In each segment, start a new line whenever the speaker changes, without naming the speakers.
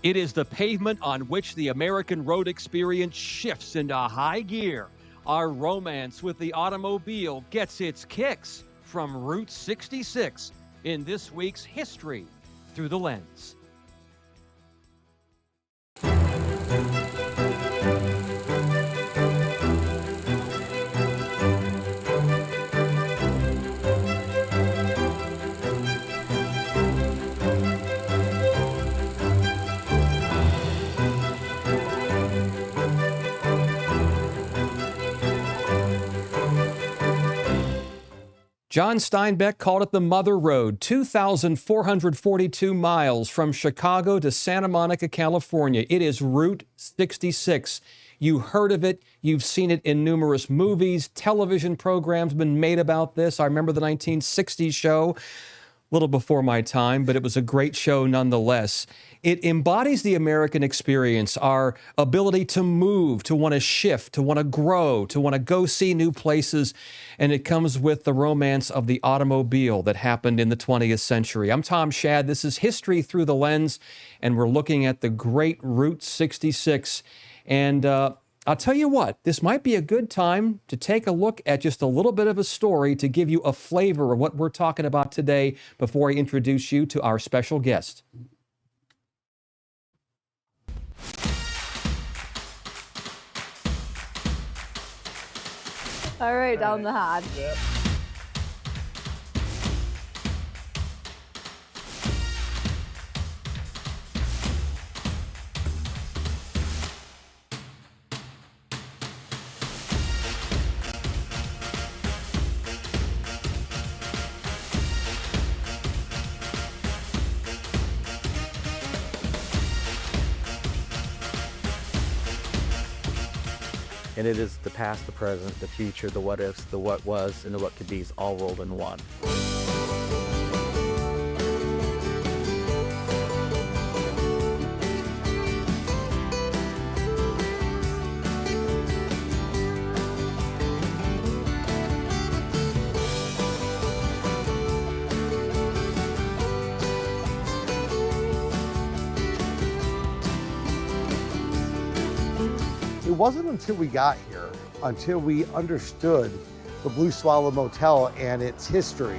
It is the pavement on which the American road experience shifts into high gear. Our romance with the automobile gets its kicks from Route 66 in this week's History Through the Lens. John Steinbeck called it the Mother Road, 2,442 miles from Chicago to Santa Monica, California. It is Route 66. You heard of it. You've seen it in numerous movies. Television programs have been made about this. I remember the 1960s show, a little before my time, but it was a great show nonetheless. It embodies the American experience, our ability to move, to want to shift, to want to grow, to want to go see new places. And it comes with the romance of the automobile that happened in the 20th century. I'm Tom Schaad. This is History Through the Lens, and we're looking at the great Route 66. And I'll tell you what, this might be a good time to take a look at just a little bit of a story to give you a flavor of what we're talking about today before I introduce you to our special guest.
All right, Tom Schaad.
Yep. And it is the past, the present, the future, the what ifs, the what was, and the what could be's all rolled in one.
It wasn't until we got here, until we understood the Blue Swallow Motel and its history.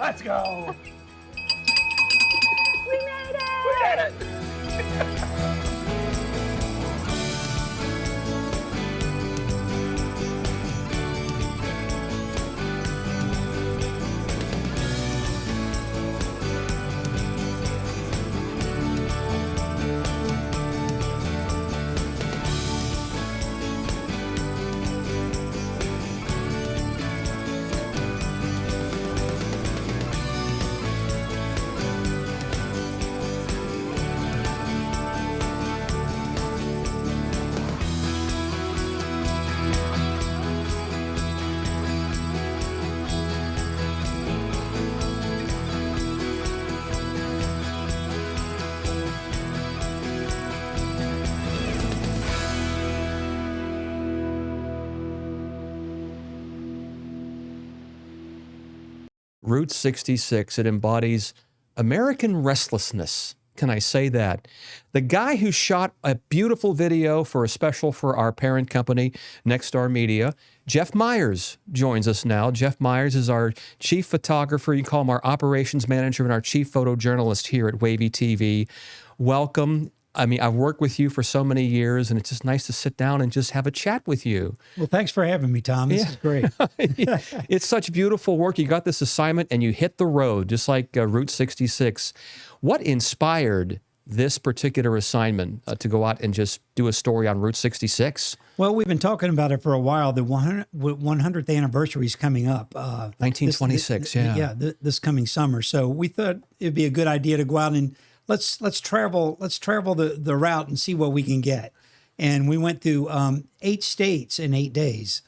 Let's go!
We made it!
We did it!
Route 66, it embodies American restlessness. Can I say that? The guy who shot a beautiful video for a special for our parent company, Nexstar Media, Jeff Myers, joins us now. Jeff Myers is our chief photographer. You can call him our operations manager and our chief photojournalist here at WAVY TV. Welcome. I mean, I've worked with you for so many years, and it's just nice to sit down and just have a chat with you.
Well, thanks for having me, Tom. This is great.
It's such beautiful work. You got this assignment, and you hit the road, just like Route 66. What inspired this particular assignment to go out and just do a story on Route 66?
Well, we've been talking about it for a while. The 100th anniversary is coming up.
1926,
this coming summer. So we thought it'd be a good idea to go out and let's travel the route and see what we can get. And we went through 8 states in 8 days.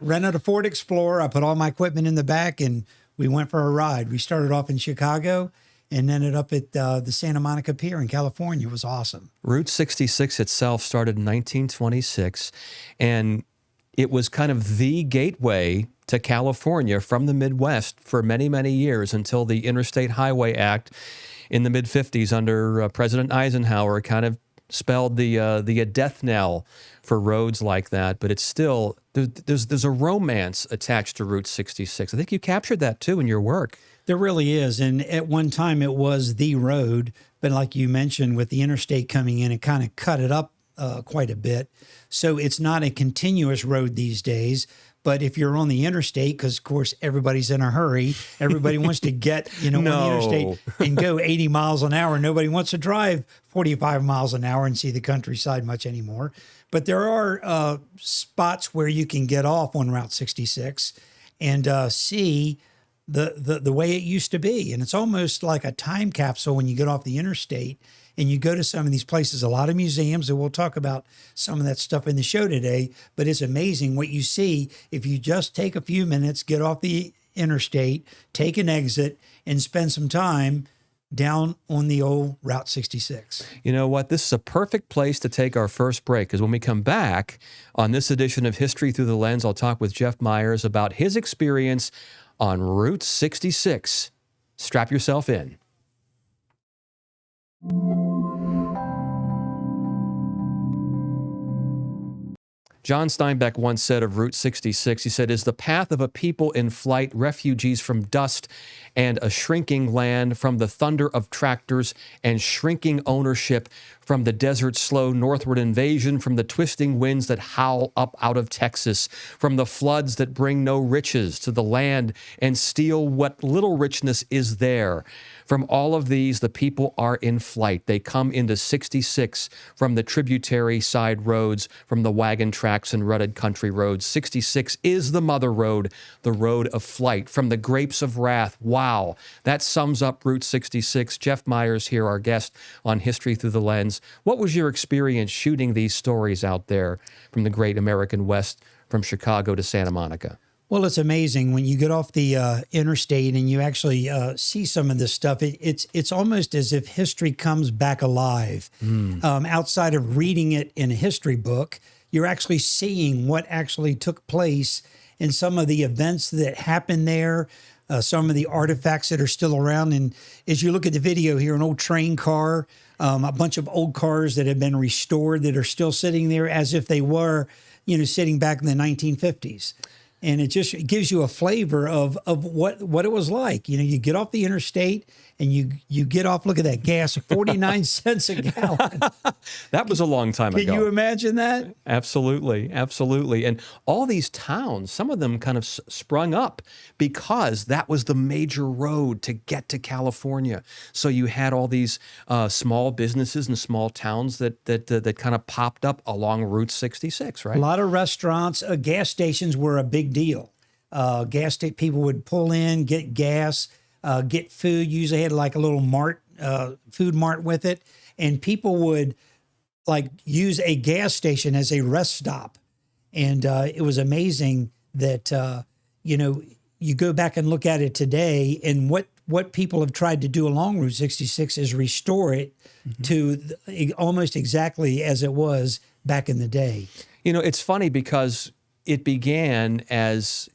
Rented a Ford Explorer. I put all my equipment in the back, and we went for a ride. We started off in Chicago and ended up at the Santa Monica Pier in California. It was awesome.
Route 66 itself started in 1926, and it was kind of the gateway to California from the Midwest for many, many years until the Interstate Highway Act in the mid-50s under President Eisenhower kind of spelled the death knell for roads like that. But it's still, there's a romance attached to Route 66. I think you captured that too in your work.
There really is. And at one time it was the road, but like you mentioned, with the interstate coming in, it kind of cut it up quite a bit. So it's not a continuous road these days. But if you're on the interstate, because of course everybody's in a hurry, everybody wants to get, on the interstate and go 80 miles an hour. Nobody wants to drive 45 miles an hour and see the countryside much anymore. But there are spots where you can get off on Route 66 and see the way it used to be. And it's almost like a time capsule when you get off the interstate and you go to some of these places, a lot of museums, and we'll talk about some of that stuff in the show today, but it's amazing what you see if you just take a few minutes, get off the interstate, take an exit, and spend some time down on the old Route 66.
You know what? This is a perfect place to take our first break, because when we come back on this edition of History Through the Lens, I'll talk with Jeff Myers about his experience on Route 66. Strap yourself in. John Steinbeck once said of Route 66, he said, is the path of a people in flight, refugees from dust and a shrinking land, from the thunder of tractors and shrinking ownership, from the desert's slow northward invasion, from the twisting winds that howl up out of Texas, from the floods that bring no riches to the land and steal what little richness is there. From all of these, the people are in flight. They come into 66 from the tributary side roads, from the wagon tracks and rutted country roads. 66 is the mother road, the road of flight. From the grapes of wrath. Wow, that sums up Route 66. Jeff Myers here, our guest on History Through the Lens. What was your experience shooting these stories out there from the great American West, from Chicago to Santa Monica?
Well, it's amazing when you get off the interstate and you actually see some of this stuff. It's almost as if history comes back alive. Outside of reading it in a history book, you're actually seeing what actually took place in some of the events that happened there, some of the artifacts that are still around. And as you look at the video here, an old train car, a bunch of old cars that have been restored that are still sitting there as if they were, sitting back in the 1950s. And it just gives you a flavor of what it was like. You get off the interstate and you get off, look at that gas, 49 cents a gallon.
That was a long time ago.
Can you imagine that?
Absolutely, absolutely. And all these towns, some of them kind of sprung up because that was the major road to get to California. So you had all these small businesses and small towns that kind of popped up along Route 66, right?
A lot of restaurants, gas stations were a big deal. People would pull in, get gas, get food. Usually had like a little food mart with it. And people would use a gas station as a rest stop. And it was amazing that, you go back and look at it today, and what people have tried to do along Route 66 is restore it to almost exactly as it was back in the day.
It's funny because it began as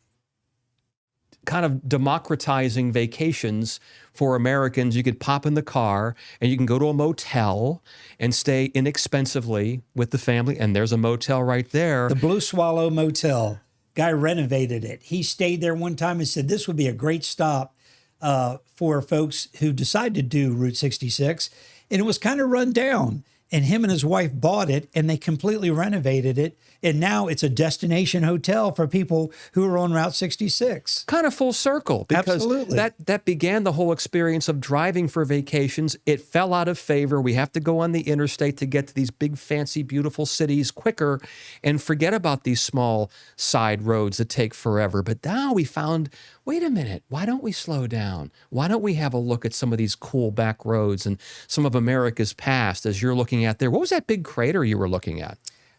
kind of democratizing vacations for Americans. You could pop in the car and you can go to a motel and stay inexpensively with the family. And there's a motel right there.
The Blue Swallow Motel. Guy renovated it. He stayed there one time and said this would be a great stop for folks who decide to do Route 66. And it was kind of run down. And him and his wife bought it and they completely renovated it. And now it's a destination hotel for people who are on Route 66.
Kind of full circle, because
Absolutely.
that began the whole experience of driving for vacations. It fell out of favor. We have to go on the interstate to get to these big, fancy, beautiful cities quicker and forget about these small side roads that take forever. But now we found, wait a minute, why don't we slow down? Why don't we have a look at some of these cool back roads and some of America's past as you're looking at there? What was that big crater you were looking at?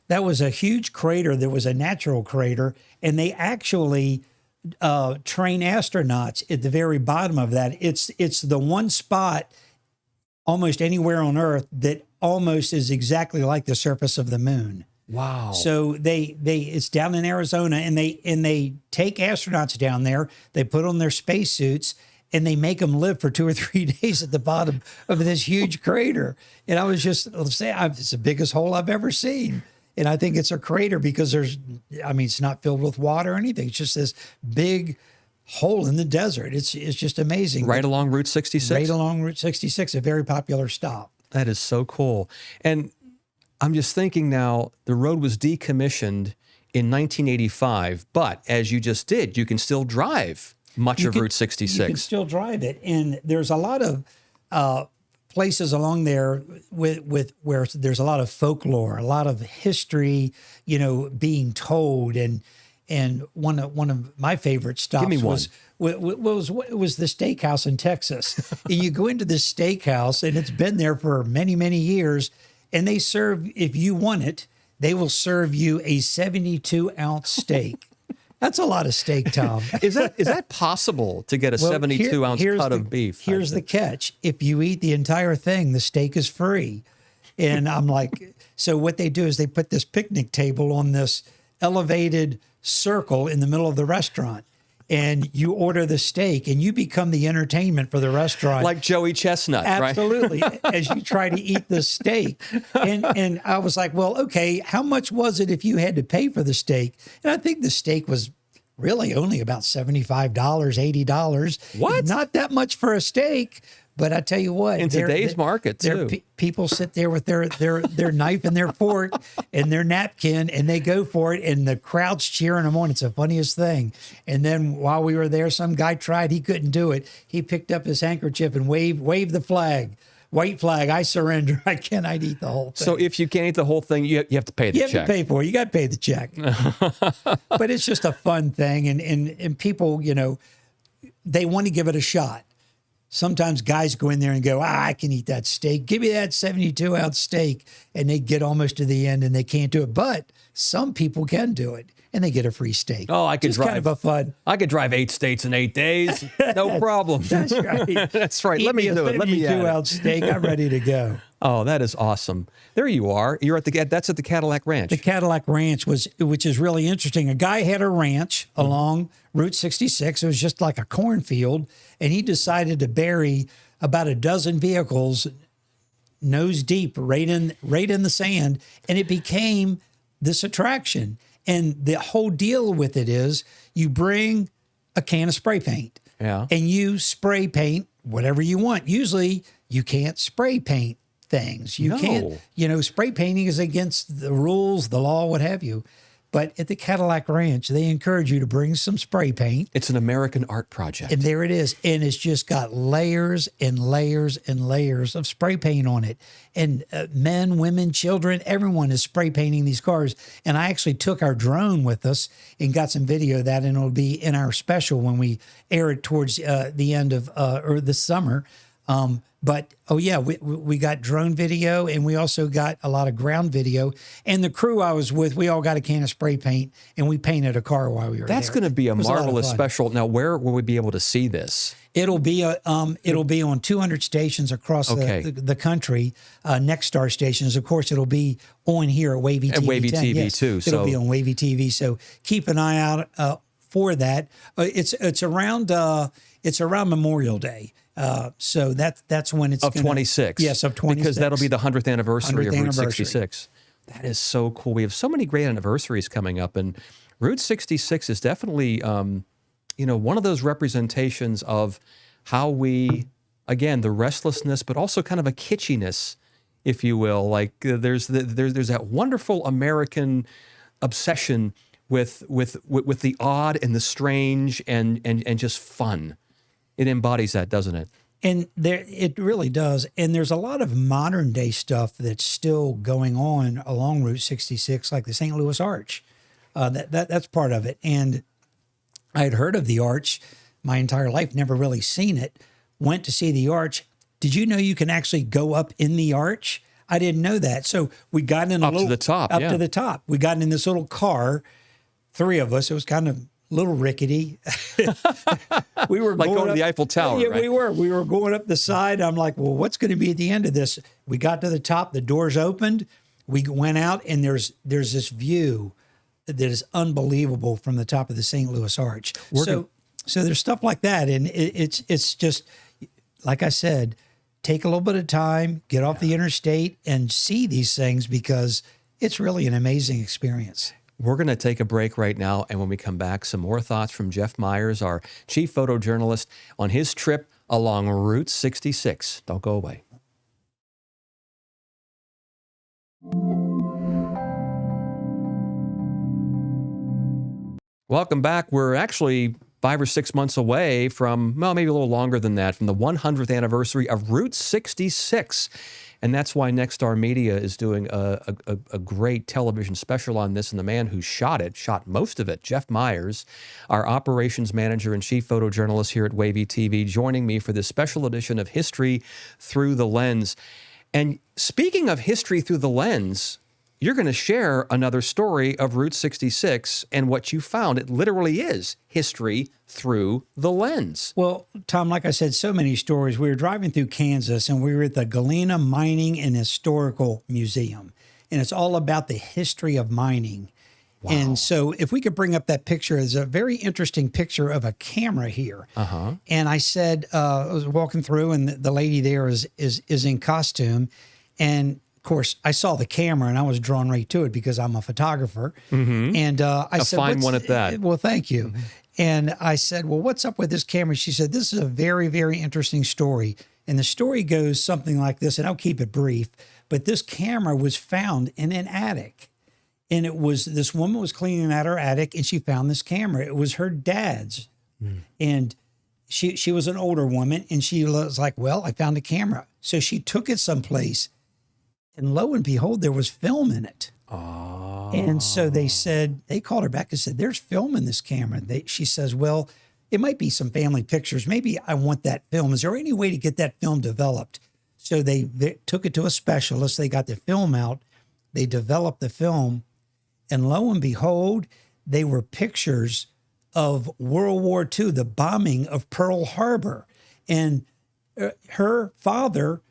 That was a huge crater. There was a natural crater, and they actually train astronauts at the very bottom of that. It's the one spot almost anywhere on Earth that almost is exactly like the surface of the moon.
Wow.
So it's down in Arizona, and they take astronauts down there. They put on their spacesuits, and they make them live for 2 or 3 days at the bottom of this huge crater. And I was just saying, it's the biggest hole I've ever seen. And I think it's a crater because it's not filled with water or anything. It's just this big hole in the desert. It's just amazing.
Right along Route 66?
Right along Route 66, a very popular stop.
That is so cool. And I'm just thinking now, the road was decommissioned in 1985, but as you just did, you can still drive much of Route 66.
You can still drive it. And there's a lot of places along there with where there's a lot of folklore, a lot of history, being told. And one of my favorite stops was the steakhouse in Texas. And you go into this steakhouse, and it's been there for many, many years, and they serve, if you want it, they will serve you a 72-ounce steak. That's a lot of steak, Tom.
Is that possible to get a 72-ounce cut of beef?
Here's the catch. If you eat the entire thing, the steak is free. And I'm like, so what they do is they put this picnic table on this elevated circle in the middle of the restaurant. And you order the steak, and you become the entertainment for the restaurant.
Like Joey Chestnut,
Absolutely,
right?
as you try to eat the steak. And I was like, well, okay, how much was it if you had to pay for the steak? And I think the steak was really only about $75, $80.
What?
Not that much for a steak. But I tell you what,
in today's market too,
people sit there with their knife and their fork and their napkin, and they go for it, and the crowd's cheering them on. It's the funniest thing. And then while we were there, some guy tried; he couldn't do it. He picked up his handkerchief and waved the flag. White flag, I surrender. I cannot eat the whole thing.
So if you can't eat the whole thing, you have to pay the check.
You have to pay for it. You got to pay the check. But it's just a fun thing, and people, they want to give it a shot. Sometimes guys go in there and go, I can eat that steak. Give me that 72-ounce steak. And they get almost to the end and they can't do it. But some people can do it, and they get a free steak.
Oh, I could drive.
Kind of a fun.
I could drive 8 states in 8 days. No problem.
That's right.
That's right.
Eat
Let me do it. Let me add it.
72-ounce steak. I'm ready to go.
Oh, that is awesome. There you are. You're at that's at the Cadillac Ranch.
The Cadillac Ranch which is really interesting. A guy had a ranch along Route 66. It was just like a cornfield, and he decided to bury about a dozen vehicles nose deep right in the sand, and it became this attraction. And the whole deal with it is you bring a can of spray paint, and you spray paint whatever you want. Usually you can't spray paint things. You can't, spray painting is against the rules, the law, what have you. But at the Cadillac Ranch, they encourage you to bring some spray paint.
It's an American art project.
And there it is. And it's just got layers and layers and layers of spray paint on it. And men, women, children, everyone is spray painting these cars. And I actually took our drone with us and got some video of that. And it'll be in our special when we air it towards the end of or this summer. But, we got drone video, and we also got a lot of ground video. And the crew I was with, we all got a can of spray paint, and we painted a car while we were there.
That's going to be a marvelous special. Now, where will we be able to see this?
It'll be on 200 stations across the country, Next Star stations. Of course, it'll be on here at WAVY TV.
At WAVY TV, too.
It'll be on WAVY TV. So keep an eye out for that. It's around Memorial Day. So that's when it's
Of 26.
Yes, of 26.
Because that'll be the 100th anniversary
100th
of Route
anniversary.
66. That is so cool. We have so many great anniversaries coming up, and Route 66 is definitely, one of those representations of how we, again, the restlessness, but also kind of a kitschiness, if you will. Like there's that wonderful American obsession with the odd and the strange and just fun. It embodies that, doesn't it?
And it really does. And there's a lot of modern day stuff that's still going on along Route 66, like the St. Louis Arch. That's part of it. And I had heard of the Arch my entire life, never really seen it. Went to see the Arch. Did you know you can actually go up in the Arch? I didn't know that. So we got in
up to the top.
To the top. We got in this little car, three of us. It was kind of little rickety. We were
like going to the Eiffel Tower.
Yeah,
right?
we were. We were going up the side. I'm like, well, what's going to be at the end of this? We got to the top. The doors opened. We went out, and there's this view that is unbelievable from the top of the St. Louis Arch. So there's stuff like that, and it's just like I said. Take a little bit of time, get off the interstate, and see these things because it's really an amazing experience.
We're going to take a break right now, and when we come back, some more thoughts from Jeff Myers, our chief photojournalist, on his trip along Route 66. Don't go away. Welcome back. We're actually 5 or 6 months away from, well, maybe a little longer than that, from the 100th anniversary of Route 66. And that's why Nexstar Media is doing a great television special on this. And the man who shot most of it, Jeff Myers, our operations manager and chief photojournalist here at WAVY TV, joining me for this special edition of History Through the Lens. And speaking of history through the lens, you're going to share another story of Route 66 and what you found. It literally is history through the lens.
Well, Tom, like I said, so many stories. We were driving through Kansas, and we were at the Galena Mining and Historical Museum, and it's all about the history of mining. Wow. And so if we could bring up that picture, there's a very interesting picture of a camera here. Uh-huh. And I said, I was walking through, and the lady there is in costume, and of course, I saw the camera and I was drawn right to it because I'm a photographer. Mm-hmm. And I said,
fine one at that.
Well, thank you. Mm-hmm. And I said, well, what's up with this camera? She said, this is a very, very interesting story. And the story goes something like this, and I'll keep it brief. But this camera was found in an attic. And it was, this woman was cleaning out her attic and she found this camera. It was her dad's. Mm. And she was an older woman, and she was like, well, I found a camera. So she took it someplace. And lo and behold, there was film in it. Oh. And so they called her back and said, there's film in this camera. She says, well, it might be some family pictures. Maybe I want that film. Is there any way to get that film developed? So they took it to a specialist. They got the film out. They developed the film. And lo and behold, they were pictures of World War II, the bombing of Pearl Harbor. And her father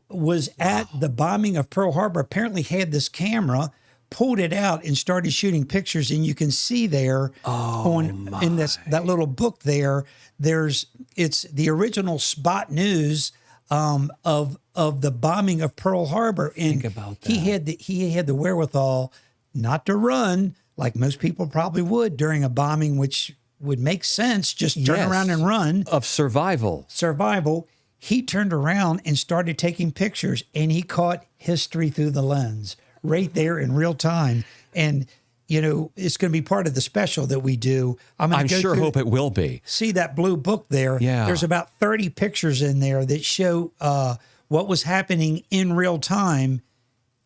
was at the bombing of Pearl Harbor, apparently had this camera, pulled it out and started shooting pictures. And you can see there in that little book there, it's the original spot news of the bombing of Pearl Harbor. And
think about that.
He had the wherewithal not to run like most people probably would during a bombing, which would make sense, just turn around and run.
Of survival.
He turned around and started taking pictures, and he caught history through the lens right there in real time. And, it's going to be part of the special that we do.
I sure hope it will be.
See that blue book there?
Yeah.
There's about 30 pictures in there that show what was happening in real time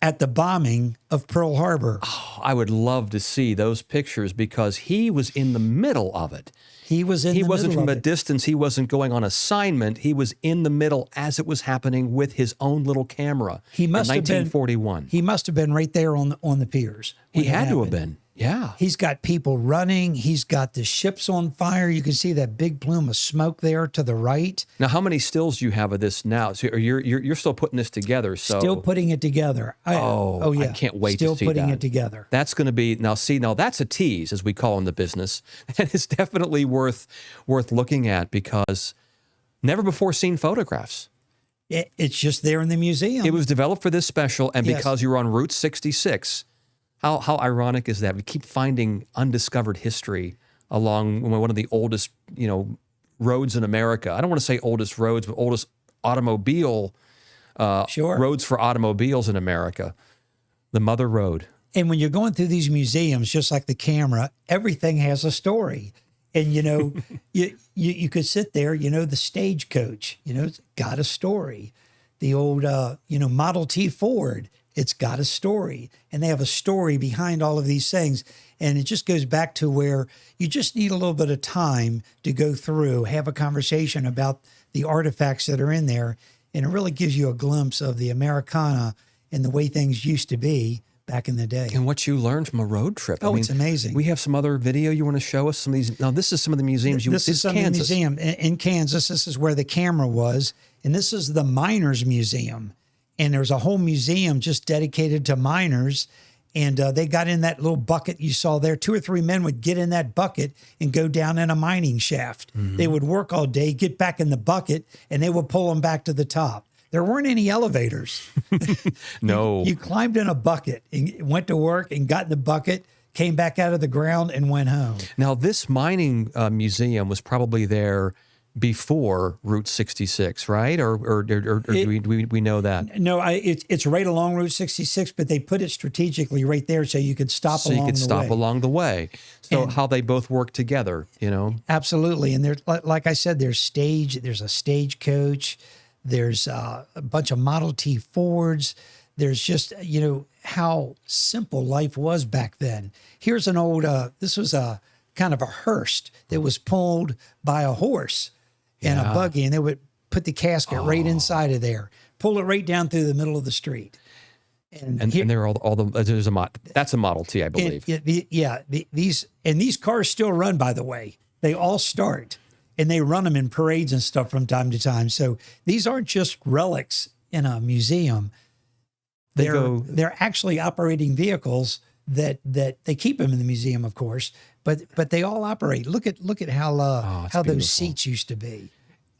at the bombing of Pearl Harbor.
Oh, I would love to see those pictures because he was in the middle of it.
He wasn't
from a distance. He wasn't going on assignment. He was in the middle as it was happening with his own little camera.
He must
in
have
1941.
He must have been right there on the piers.
He had to have been. Yeah.
He's got people running. He's got the ships on fire. You can see that big plume of smoke there to the right.
Now, how many stills do you have of this now? So you're still putting this together. So
Still putting it together.
Oh,
yeah.
I can't wait
Still
to see
putting
that.
it together.
That's going to be now. That's a tease, as we call in the business, and it's definitely worth looking at because never before seen photographs.
It's just there in the museum.
It was developed for this special, and
Yes.
because you're on Route 66. How ironic is that? We keep finding undiscovered history along one of the oldest, roads in America. I don't want to say oldest roads, but oldest automobile
Sure.
roads for automobiles in America. The Mother Road.
And when you're going through these museums, just like the camera, everything has a story. And, you could sit there, the stagecoach, it's got a story. The old, Model T Ford, it's got a story. And they have a story behind all of these things. And it just goes back to where you just need a little bit of time to go through, have a conversation about the artifacts that are in there. And it really gives you a glimpse of the Americana and the way things used to be back in the day.
And what you learned from a road trip.
Oh, it's amazing.
We have some other video you want to show us? Some of these. Now, this is some of the museums.
This is some of the museum in Kansas. This is where the camera was. And this is the Miners Museum. And there's a whole museum just dedicated to miners. And they got in that little bucket you saw there. 2 or 3 men would get in that bucket and go down in a mining shaft.
Mm-hmm.
They would work all day, get back in the bucket, and they would pull them back to the top. There weren't any elevators.
No.
You climbed in a bucket and went to work and got in the bucket, came back out of the ground and went home.
Now, this mining museum was probably there before Route 66, right? Or do we know that?
No, it's right along Route 66, but they put it strategically right there so you could stop
So
along the way.
you could stop along the way. So how they both work together,
Absolutely. And there's, like I said, there's a stagecoach, there's a bunch of Model T Fords. There's just, how simple life was back then. Here's an old, this was a kind of a hearse that was pulled by a horse and a buggy, and they would put the casket right inside of there, pull it right down through the middle of the street. And
there are all the there's that's a Model T, I believe.
These cars still run, by the way. They all start, and they run them in parades and stuff from time to time. So these aren't just relics in a museum. They're actually operating vehicles that they keep them in the museum, of course, but they all operate. Look at how
beautiful.
those seats used to be,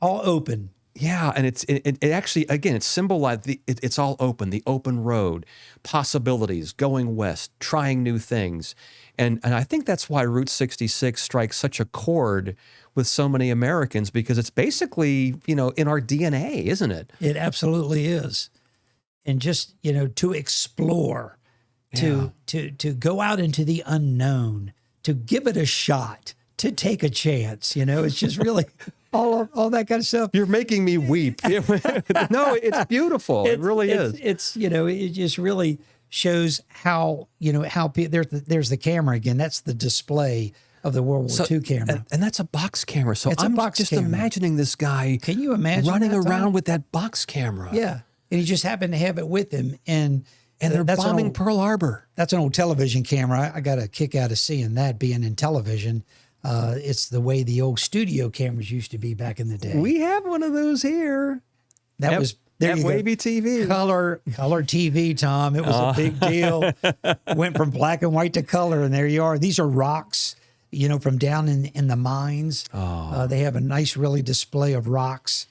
all open.
Yeah, and it actually, again, it's symbolized. It's all open, the open road, possibilities, going west, trying new things, and I think that's why Route 66 strikes such a chord with so many Americans, because it's basically in our DNA, isn't it?
It absolutely is, and just to explore, to go out into the unknown, to give it a shot, to take a chance. It's just really. All that kind of stuff.
You're making me weep. No, it's beautiful. It really is.
It just really shows how there's the camera again. That's the display of the World War II camera.
And that's a box camera. So I'm just imagining this guy.
Can you imagine
running
that, Tom?
around with that box camera?
Yeah. And he just happened to have it with him. And
they're bombing Pearl Harbor.
That's an old television camera. I got a kick out of seeing that being in television. It's the way the old studio cameras used to be back in the day.
We have one of those here.
That was there.
WAVY TV.
Color TV, Tom. It was a big deal. Went from black and white to color, and there you are. These are rocks, from down in the mines. They have a nice, really display of rocks.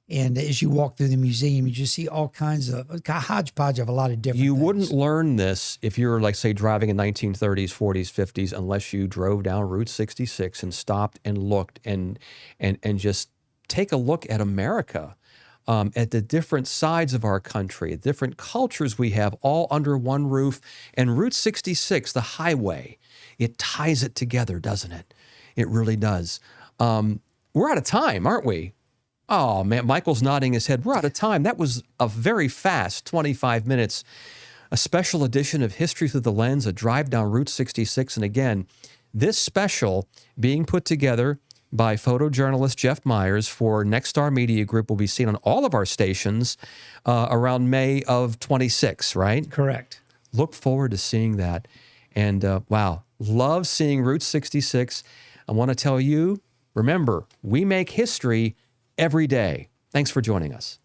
And as you walk through the museum, you just see all kinds of a hodgepodge of a lot of different
You
things.
wouldn't learn this if you're, like, say, driving in 1930s, 40s, 50s, unless you drove down Route 66 and stopped and looked and just take a look at America, at the different sides of our country, different cultures we have, all under one roof. And Route 66, the highway, it ties it together, doesn't it? It really does. We're out of time, aren't we? Oh, man, Michael's nodding his head. We're out of time. That was a very fast 25 minutes. A special edition of History Through the Lens, a drive down Route 66. And again, this special being put together by photojournalist Jeff Myers for Nexstar Media Group will be seen on all of our stations around May of 26, right?
Correct.
Look forward to seeing that. And wow, love seeing Route 66. I want to tell you, remember, we make history every day. Thanks for joining us.